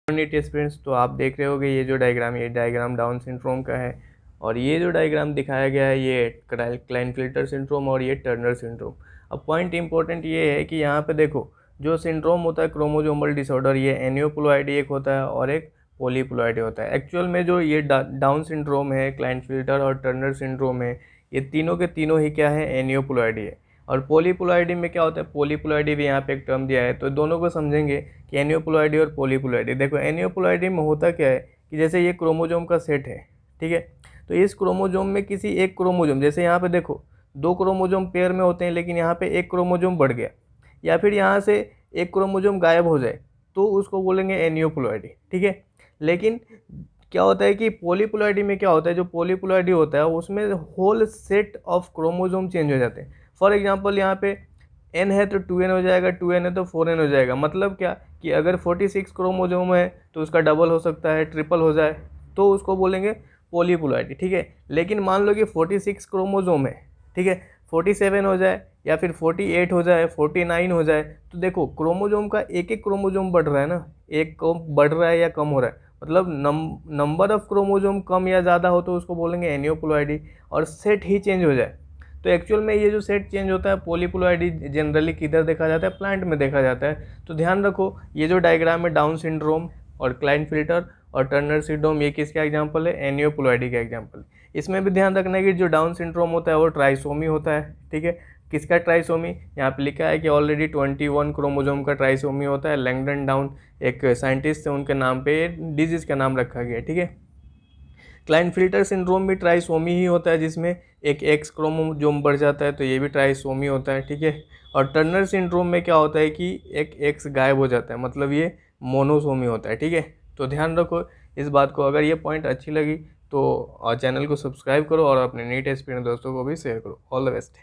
NEET students, तो आप देख रहे होगे ये जो डायग्राम, ये डायग्राम डाउन सिंड्रोम का है और ये जो डायग्राम दिखाया गया है ये क्लाइनफिल्टर सिंड्रोम और ये टर्नर सिंड्रोम। अब पॉइंट इंपॉर्टेंट ये है कि यहाँ पे देखो, जो सिंड्रोम होता है क्रोमोसोमल डिसऑर्डर, ये एनियोप्लॉइडी एक होता है और एक पॉलीप्लॉइडी होता है। एक्चुअल में जो ये डाउन सिंड्रोम है, क्लाइनफिल्टर और टर्नर सिंड्रोम है, ये तीनों के तीनों ही क्या है, एनियोप्लॉइडी है। और पॉलीप्लॉइडी में क्या होता है, पॉलीप्लॉइडी भी यहाँ पे एक टर्म दिया है, तो दोनों को समझेंगे कि एनियोप्लॉइडी और पॉलीप्लॉइडी। देखो एनियोप्लॉइडी में होता क्या है कि जैसे ये क्रोमोसोम का सेट है, ठीक है, तो इस क्रोमोसोम में किसी एक क्रोमोसोम, जैसे यहाँ पे देखो 2 क्रोमोसोम पेयर में होते हैं लेकिन यहाँ पे एक क्रोमोसोम बढ़ गया, या फिर यहाँ से एक क्रोमोसोम गायब हो जाए तो उसको बोलेंगे एनियोप्लॉइडी, ठीक है। लेकिन क्या होता है कि पॉलीप्लॉइडी में क्या होता है, जो पॉलीप्लॉइडी होता है उसमें whole set of chromosome change हो जाते हैं। फॉर एग्जांपल यहाँ पे n है तो 2n हो जाएगा, 2n है तो 4n हो जाएगा। मतलब क्या कि अगर 46 क्रोमोसोम है तो उसका डबल हो सकता है, ट्रिपल हो जाए, तो उसको बोलेंगे पॉलीप्लॉइडी, ठीक है। लेकिन मान लो कि 46 क्रोमोसोम है, ठीक है, 47 हो जाए या फिर 48 हो जाए, 49 हो जाए, तो देखो क्रोमोसोम का एक एक क्रोमोसोम बढ़ रहा है ना, एक कम बढ़ रहा है या कम हो रहा है, मतलब नंबर ऑफ क्रोमोसोम कम या ज़्यादा हो तो उसको बोलेंगे एनियोप्लॉइडी। और सेट ही चेंज हो जाए तो एक्चुअल में ये जो सेट चेंज होता है पॉलीप्लॉइडी जनरली किधर देखा जाता है, प्लांट में देखा जाता है। तो ध्यान रखो ये जो डायग्राम है डाउन सिंड्रोम और क्लाइनफिल्टर और टर्नर सिंड्रोम, ये किसका एग्जांपल है, एनियोप्लॉइडी का एग्जांपल। इसमें भी ध्यान रखना है कि जो डाउन सिंड्रोम होता है वो ट्राइसोमी होता है, ठीक है। किसका ट्राइसोमी, यहाँ पे लिखा है कि ऑलरेडी 21 क्रोमोसोम का ट्राइसोमी होता है। लैंगडन डाउन एक साइंटिस्ट थे, उनके नाम पे डिजीज का नाम रखा गया, ठीक है। क्लाइनफिल्टर सिंड्रोम भी ट्राइसोमी ही होता है, जिसमें एक एक्स क्रोमोसोम बढ़ जाता है, तो ये भी ट्राइसोमी होता है, ठीक है। और टर्नर सिंड्रोम में क्या होता है कि एक एक्स गायब हो जाता है, मतलब ये मोनोसोमी होता है, ठीक है। तो ध्यान रखो इस बात को। अगर ये पॉइंट अच्छी लगी तो चैनल को सब्सक्राइब करो और अपने नीट एस्पिरेंट दोस्तों को भी शेयर करो। All the best.